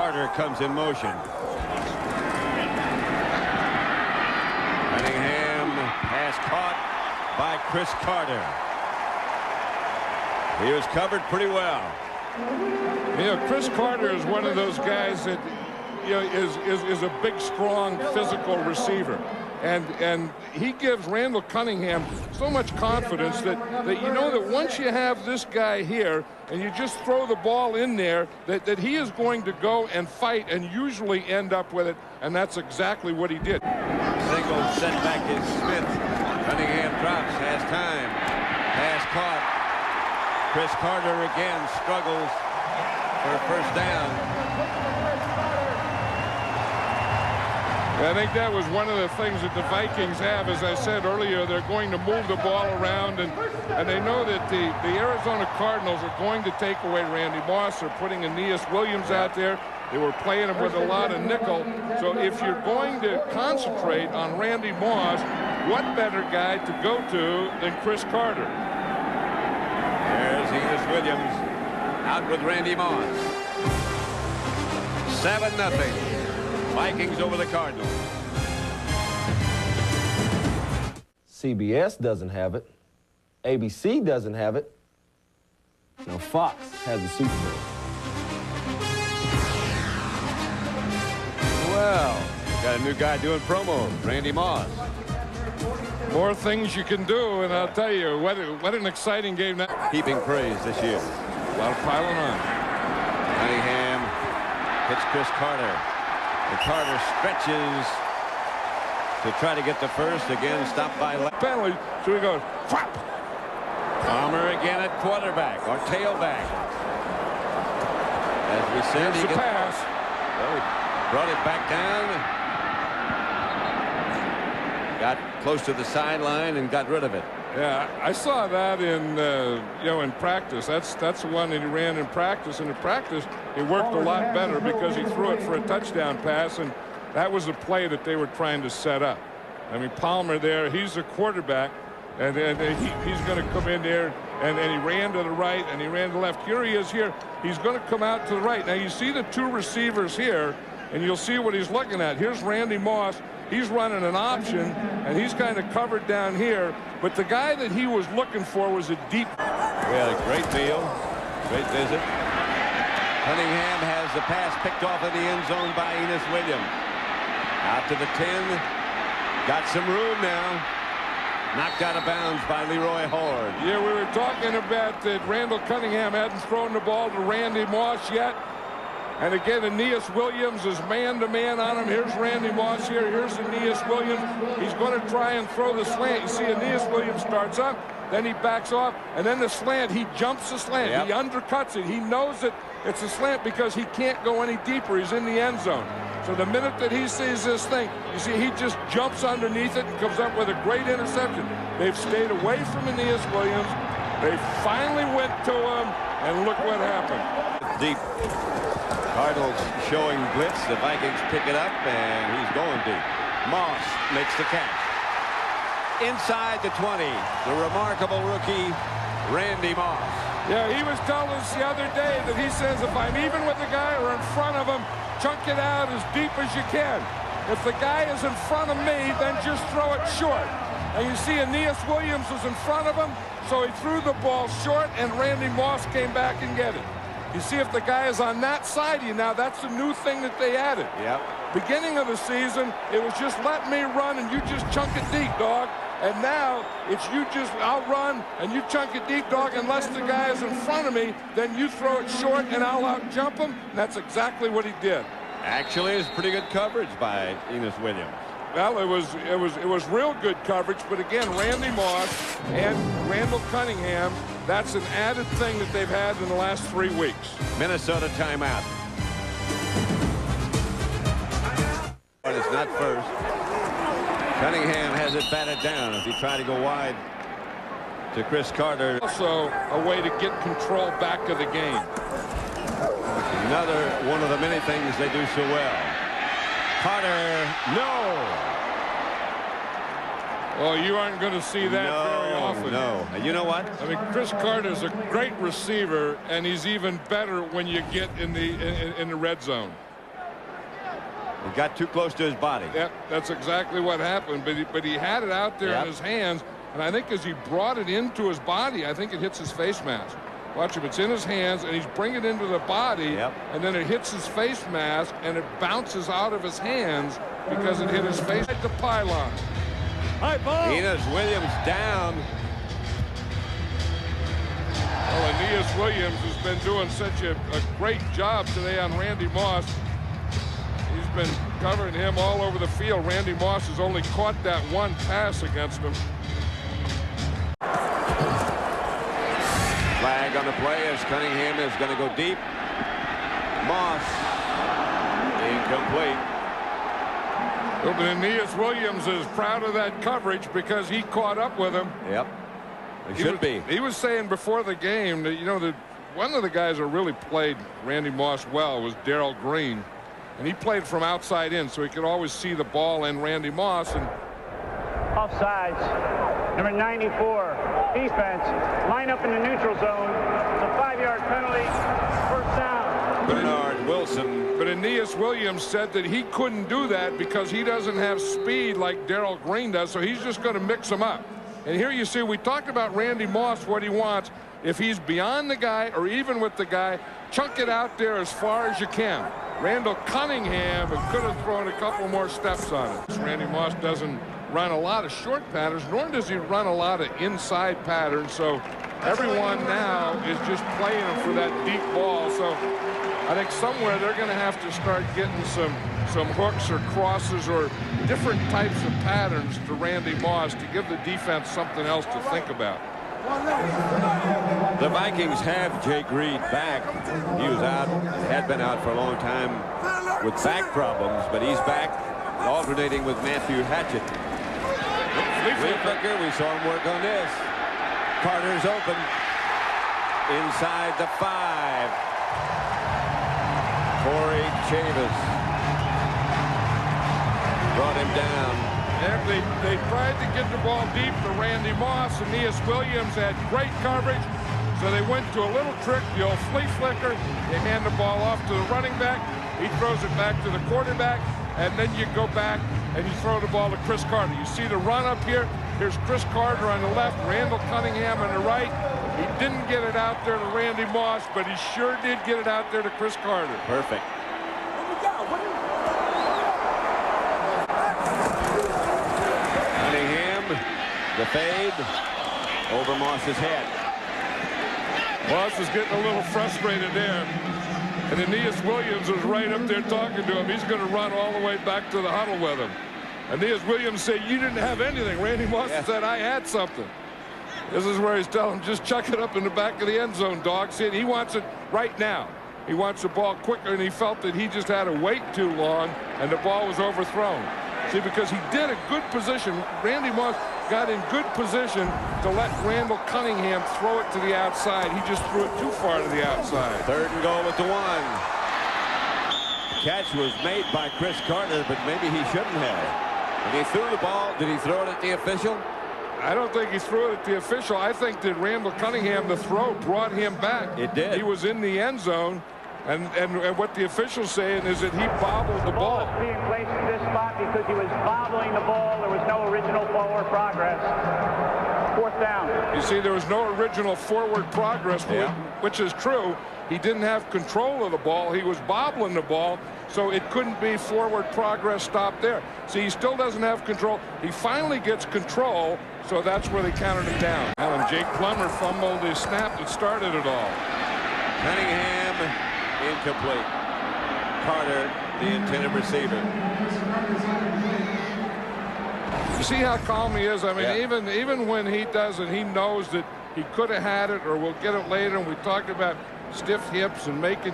Carter comes in motion. Cunningham pass caught by Cris Carter. He was covered pretty well. You know, Cris Carter is one of those guys that, you know, is a big, strong, physical receiver. And he gives Randall Cunningham so much confidence that you know that once you have this guy here and you just throw the ball in there, that he is going to go and fight and usually end up with it, and that's exactly what he did. Single setback is Smith. Cunningham drops, has time. Pass caught. Cris Carter again struggles for a first down. I think that was one of the things that the Vikings have. As I said earlier, they're going to move the ball around, and they know that the Arizona Cardinals are going to take away Randy Moss. They're putting Aeneas Williams out there. They were playing him with a lot of nickel. So if you're going to concentrate on Randy Moss, what better guy to go to than Cris Carter? There's Aeneas Williams out with Randy Moss. 7-0. Vikings over the Cardinals. CBS doesn't have it. ABC doesn't have it. Now Fox has the Super Bowl. Well, got a new guy doing promos, Randy Moss. More things you can do, and I'll tell you, what an exciting game that. Keeping praise this year. A lot of piling on. Cunningham hits Cris Carter. And Carter stretches to try to get the first. Again, stopped by penalty. So he goes, whap. Palmer again at quarterback or tailback. As we said, he pass. Well, he brought it back down. Got close to the sideline and got rid of it. Yeah, I saw that in in practice. That's the one that he ran in practice. And in practice, it worked a lot better because he threw it for a touchdown pass, and that was the play that they were trying to set up. I mean, Palmer there, he's a quarterback, and he's going to come in there, and he ran to the right and he ran to the left. Here he is here. He's going to come out to the right. Now you see the two receivers here, and you'll see what he's looking at. Here's Randy Moss. He's running an option, and he's kind of covered down here. But the guy that he was looking for was a deep. We had a great meal, great visit. Cunningham has the pass picked off in the end zone by Aeneas Williams. Out to the 10. Got some room now. Knocked out of bounds by Leroy Horde. Yeah, we were talking about that Randall Cunningham hadn't thrown the ball to Randy Moss yet. And again, Aeneas Williams is man-to-man on him. Here's Randy Moss here. Here's Aeneas Williams. He's going to try and throw the slant. You see Aeneas Williams starts up, then he backs off, and then the slant, he jumps the slant. Yep. He undercuts it. He knows that it's a slant because he can't go any deeper. He's in the end zone. So the minute that he sees this thing, you see he just jumps underneath it and comes up with a great interception. They've stayed away from Aeneas Williams. They finally went to him, and look what happened. Deep. Cardinals showing blitz. The Vikings pick it up, and he's going deep. Moss makes the catch. Inside the 20, the remarkable rookie, Randy Moss. Yeah, he was telling us the other day that he says if I'm even with the guy or in front of him, chunk it out as deep as you can. If the guy is in front of me, then just throw it short. And you see Aeneas Williams was in front of him, so he threw the ball short, and Randy Moss came back and get it. You see if the guy is on that side of you now, that's a new thing that they added. Yep. Beginning of the season, it was just let me run and you just chunk it deep, dog. And now it's you just, I'll run and you chunk it deep, dog. Unless the guy is in front of me, then you throw it short and I'll out jump him. And that's exactly what he did. Actually, it's pretty good coverage by Aeneas Williams. Well, it was real good coverage, but again, Randy Moss and Randall Cunningham, that's an added thing that they've had in the last 3 weeks. Minnesota timeout. But it's not first. Cunningham has it batted down as he tried to go wide to Cris Carter. Also a way to get control back of the game. Another one of the many things they do so well. Carter, no. Well, you aren't going to see that very often. No. And you know what? I mean, Cris Carter's a great receiver, and he's even better when you get in the red zone. He got too close to his body. Yep, that's exactly what happened. But he had it out there in his hands, and I think as he brought it into his body, I think it hits his face mask. Watch him. It's in his hands, and he's bringing it into the body, and then it hits his face mask, and it bounces out of his hands because it hit his face at the pylon. High ball. Aeneas Williams down. Well, Aeneas Williams has been doing such a great job today on Randy Moss. He's been covering him all over the field. Randy Moss has only caught that one pass against him. Flag on the play as Cunningham is going to go deep. Moss incomplete. But Aeneas Williams is proud of that coverage because he caught up with him. Yep. He should be. He was saying before the game that, you know, that one of the guys who really played Randy Moss well was Darrell Green. And he played from outside in, so he could always see the ball and Randy Moss. And offsides. Number 94, defense. Line up in the neutral zone. It's a 5-yard penalty. First down. Bernard Wilson. But Aeneas Williams said that he couldn't do that because he doesn't have speed like Darrell Green does, so he's just going to mix them up. And here you see, we talked about Randy Moss, what he wants. If he's beyond the guy or even with the guy, chunk it out there as far as you can. Randall Cunningham could have thrown a couple more steps on it. Randy Moss doesn't run a lot of short patterns, nor does he run a lot of inside patterns. So everyone now is just playing him for that deep ball. So I think somewhere they're going to have to start getting some hooks or crosses or different types of patterns to Randy Moss to give the defense something else to think about. The Vikings have Jake Reed back. He was out, had been out for a long time with back problems, but he's back, alternating with Matthew Hatchett. Flicker, we saw him work on this. Carter's open inside the 5. Corey Chavis brought him down. They tried to get the ball deep to Randy Moss. Aeneas Williams had great coverage, so they went to a little trick, the old flea flicker. They hand the ball off to the running back. He throws it back to the quarterback, and then you go back and you throw the ball to Cris Carter. You see the run up here. Here's Cris Carter on the left, Randall Cunningham on the right. He didn't get it out there to Randy Moss, but he sure did get it out there to Cris Carter. Perfect. The fade over Moss's head. Moss is getting a little frustrated there. And Aeneas Williams is right up there talking to him. He's going to run all the way back to the huddle with him. Aeneas Williams said, "You didn't have anything." Randy Moss said, "I had something." This is where he's telling him, just chuck it up in the back of the end zone, dog. See, he wants it right now. He wants the ball quicker, and he felt that he just had to wait too long, and the ball was overthrown. See, because he did a good position. Randy Moss got in good position to let Randall Cunningham throw it to the outside. He just threw it too far to the outside. 3rd and goal at the 1. Catch was made by Cris Carter, but maybe he shouldn't have. And he threw the ball. Did he throw it at the official? I don't think he threw it at the official. I think that Randall Cunningham, the throw, brought him back. It did. He was in the end zone. And what the official's saying is that he bobbled the ball. The ball is being placed in this spot because he was bobbling the ball. There was no original forward progress. 4th down. You see, there was no original forward progress, which is true. He didn't have control of the ball. He was bobbling the ball, so it couldn't be forward progress stopped there. See, he still doesn't have control. He finally gets control, so that's where they counted him down. And Jake Plummer fumbled his snap that started it all. Cunningham. Incomplete. Carter, the intended receiver. You see how calm he is? I mean, even when he doesn't, he knows that he could have had it or we'll get it later. And we talked about stiff hips and making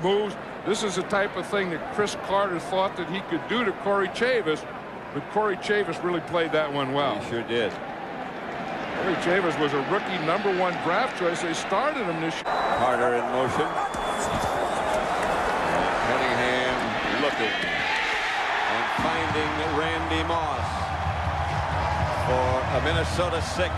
moves. This is the type of thing that Cris Carter thought that he could do to Corey Chavis. But Corey Chavis really played that one well. He sure did. Corey Chavis was a rookie #1 draft choice. They started him this year. Carter in motion. Cunningham looking and finding Randy Moss for a Minnesota 6.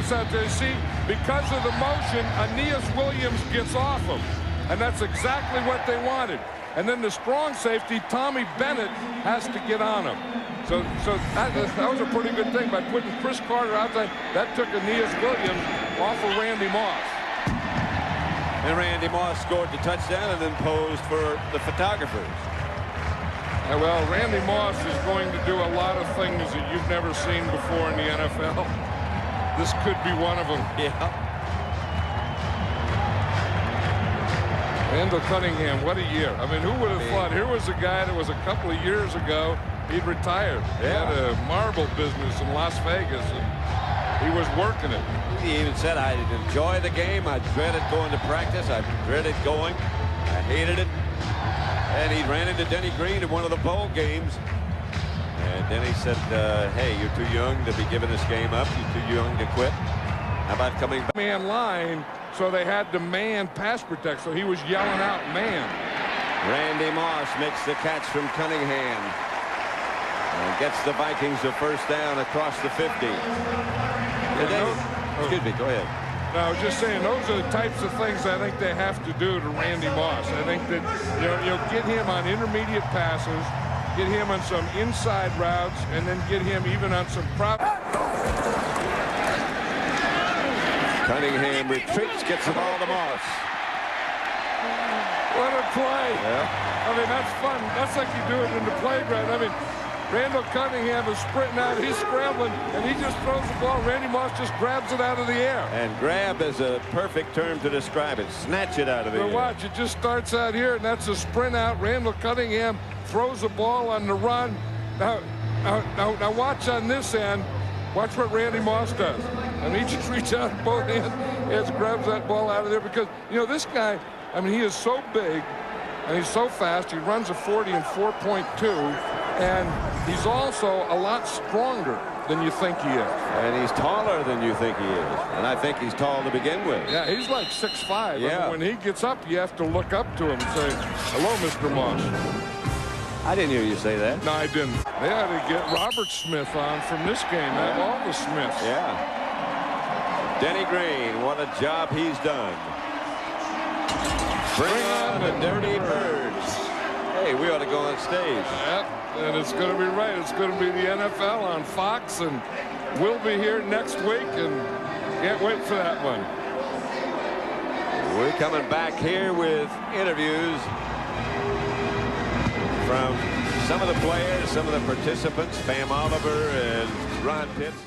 Aeneas out there. See, because of the motion, Aeneas Williams gets off him. And that's exactly what they wanted. And then the strong safety, Tommy Bennett, has to get on him. So that was a pretty good thing by putting Cris Carter out there. That took Aeneas Williams off of Randy Moss. And Randy Moss scored the touchdown and then posed for the photographers. Well, Randy Moss is going to do a lot of things that you've never seen before in the NFL. This could be one of them. Yeah. Randall Cunningham, what a year. I mean, who would have thought? Here was a guy that was a couple of years ago, he'd retired. He had a marble business in Las Vegas, and he was working it. He even said, I enjoy the game. I dreaded going to practice. I dreaded going. I hated it. And he ran into Denny Green in one of the bowl games. And Denny said, hey, you're too young to be giving this game up. You're too young to quit. How about coming back? Man line, so they had to man pass protect, so he was yelling out man. Randy Moss makes the catch from Cunningham and gets the Vikings a first down across the 50. Excuse me, go ahead. No, I was just saying, those are the types of things I think they have to do to Randy Moss. I think that you'll get him on intermediate passes, get him on some inside routes, and then get him even on some prop. Cunningham retreats, gets the ball to Moss. What a play. Yeah. I mean, that's fun. That's like you do it in the playground. I mean, Randall Cunningham is sprinting out. He's scrambling, and he just throws the ball. Randy Moss just grabs it out of the air. And grab is a perfect term to describe it. Snatch it out of the air. Watch, it just starts out here, and that's a sprint out. Randall Cunningham throws the ball on the run. Now watch on this end. Watch what Randy Moss does. I mean, he just reaches out both hands, grabs that ball out of there because, this guy, I mean, he is so big and he's so fast. He runs a 40 in 4.2, and he's also a lot stronger than you think he is. And he's taller than you think he is. And I think he's tall to begin with. Yeah, he's like 6'5". Yeah. I mean, when he gets up, you have to look up to him and say, hello, Mr. Moss. I didn't hear you say that. No, I didn't. They had to get Robert Smith on from this game. They have all the Smiths. Yeah. Denny Green, what a job he's done. Bring on the Dirty Birds. Hey, we ought to go on stage. Yep, and it's going to be right. It's going to be the NFL on Fox, and we'll be here next week, and can't wait for that one. We're coming back here with interviews from some of the players, some of the participants, Pam Oliver and Ron Pitts.